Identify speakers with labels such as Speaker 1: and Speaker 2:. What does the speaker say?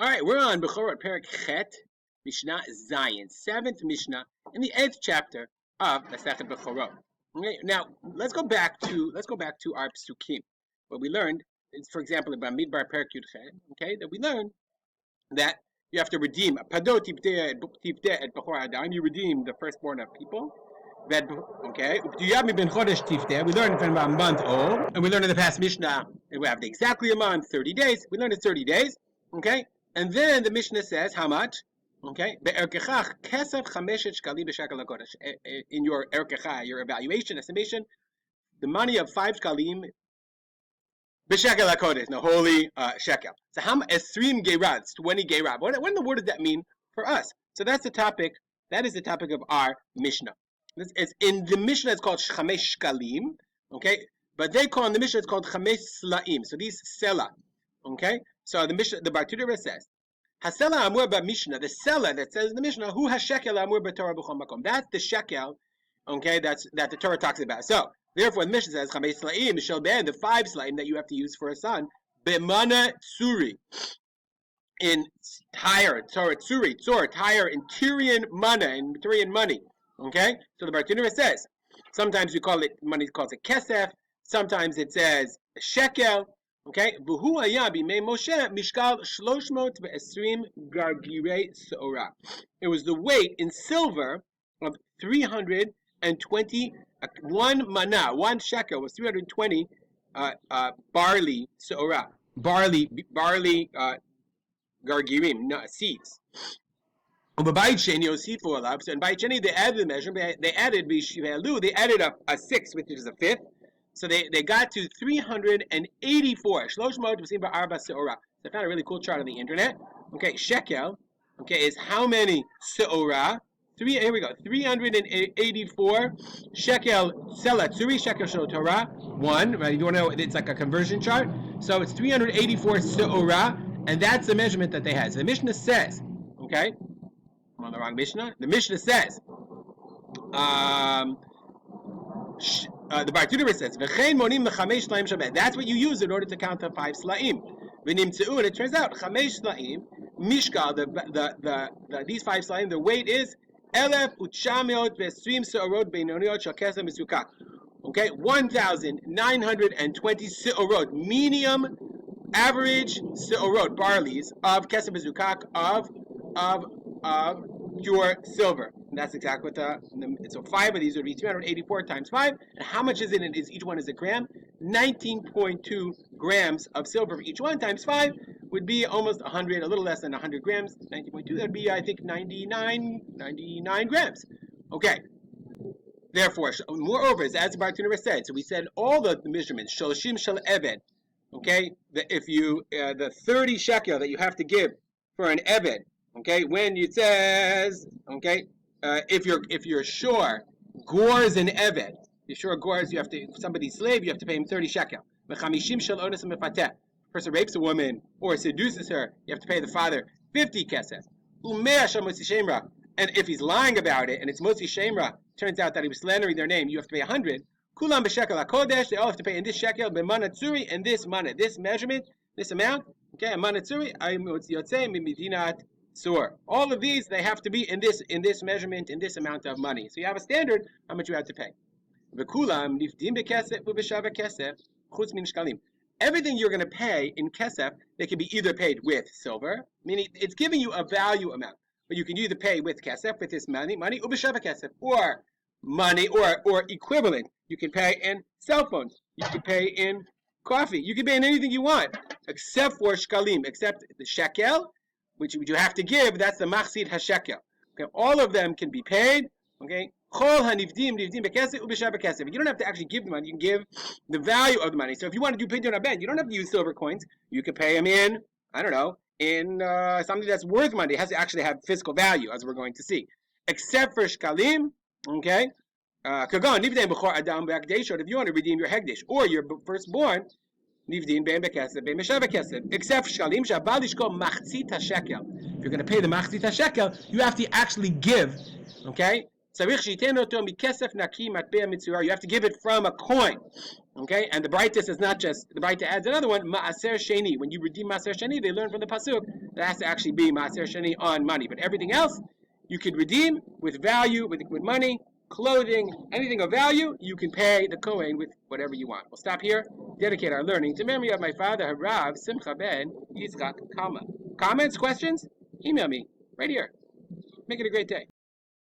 Speaker 1: All right, we're on Bechorot Perik Chet, Mishnah Zayin, 7th Mishnah in the 8th chapter of Masechet Bechorot. Okay, now let's go back to our psukim. What we learned is, for example, about Midbar Perik Yud Chet. Okay, that we learned that you have to redeem Padot Tipteh et Bechor Adam. You redeem the firstborn of people. That okay. We learned from a month old, and we learned in the past Mishnah we have exactly a month, 30 days. We learned it's 30 days. Okay. And then the Mishnah says, how much? Okay. In your erkecha, your evaluation, estimation, the money of 5 shkalim b'shekel hakodesh, the holy shekel. So how much? Esrim gerad, 20 gerad. What in the world does that mean for us? So that's the topic. That is the topic of our Mishnah. It's in the Mishnah it's called chamesh shkalim. Okay. But they call in the Mishnah it's called chamesh slaim. So these sela. Okay. So the Mishnah, the Bartudera says, Hasela amur ba Mishnah, the seller that says in the Mishnah, who has shekel amur ba Torah b'chol makom. That's the shekel, okay, that the Torah talks about. So, therefore, the Mishnah says, Chamei slaim shall ban the 5 slaim that you have to use for a son, b'mana tsuri, in Tyre, Tyre, in Tyrian mana, in Tyrian money, okay? So the Bartudera says, sometimes we call it, money calls it kesef, sometimes it says shekel. Okay, V'hu haya b'mei Moshe mishkal 320 gargirei seora. It was the weight in silver of 320. One shekel was 320 barley seora. Barley gargirim, seeds. So in Beit Sheni they added the measurement. They added a 6, which is a 5th. So they got to 384. So I found a really cool chart on the internet. Okay, shekel, okay, is how many seora? Here we go. 384 shekel sela tsuri shekel shel Torah. 1, right? You want to know? It's like a conversion chart. So it's 384 seora, and that's the measurement that they had. So the Mishnah says, okay, I'm on the wrong Mishnah. The Mishnah says, the Bartudera says, that's what you use in order to count the 5 slaim. And it turns out, mishkal, these 5 slaim, the weight is 1,920 seorot, medium, average seorot, barleys, of kesef bezukak, of pure silver. And that's exactly what so 5 of these would be 384 times 5. And how much is it? Each one is a gram. 19.2 grams of silver for each one times 5 would be almost 100, a little less than 100 grams. 19.2, that would be, I think, 99 grams. Okay. Therefore, moreover, as the Bartudera said, so we said all the measurements, sholoshim shel eved, okay, the 30 shekel that you have to give for an eved, okay, when it says, okay, if you're sure gores an eved, you're sure gores, you have to, somebody's slave, you have to pay him 30 shekel. Person rapes a woman or seduces her, you have to pay the father 50 kesef. And if he's lying about it and it's motzi shemra, turns out that he was slandering their name, you have to pay 100. Kulam b'shekel hakodesh, they all have to pay in this shekel b'mana tsuri, and this mana, this measurement, this amount. Okay, mana tsuri, yotzei mimidinat sur. All of these, they have to be in this measurement, in this amount of money. So you have a standard how much you have to pay. V'kulam nifdim b'kesef u'b'shava kesef chutz min shkalim. Everything you're going to pay in kesef, they can be either paid with silver, meaning it's giving you a value amount, but you can either pay with kesef, with this money, u'b'shava kesef, or money, or equivalent. You can pay in cell phones. You can pay in coffee. You can pay in anything you want, except for shkalim, except the shekel, which you have to give. That's the machzit hashekel. Okay, all of them can be paid. Okay, chol hanivdim bekesef u'b'shava kesef. You don't have to actually give the money. You can give the value of the money. So if you want to do Pidyon Haben, you don't have to use silver coins. You can pay them in, I don't know, in something that's worth money. It has to actually have physical value, as we're going to see. Except for shkalim, okay. Kagon nivdei bechor adam b'hakdeshot. If you want to redeem your hekdesh or your firstborn, nivdim bein bekesef bein b'shava kesef. Except shkalim shabal lishkol machzit hashekel. If you're going to pay the machzit hashekel, you have to actually give. Okay. You have to give it from a coin. Okay, and the brightest is not just the bright adds another one, Maaser Sheni. When you redeem Maaser Sheni, they learn from the pasuk that has to actually be Maaser Sheni on money. But everything else you could redeem with value, with money, clothing, anything of value. You can pay the Kohen with whatever you want. We'll stop here. Dedicate our learning to memory of my father, Rav Simcha ben Yitzchak Kalman. Comments, questions? Email me right here. Make it a great day.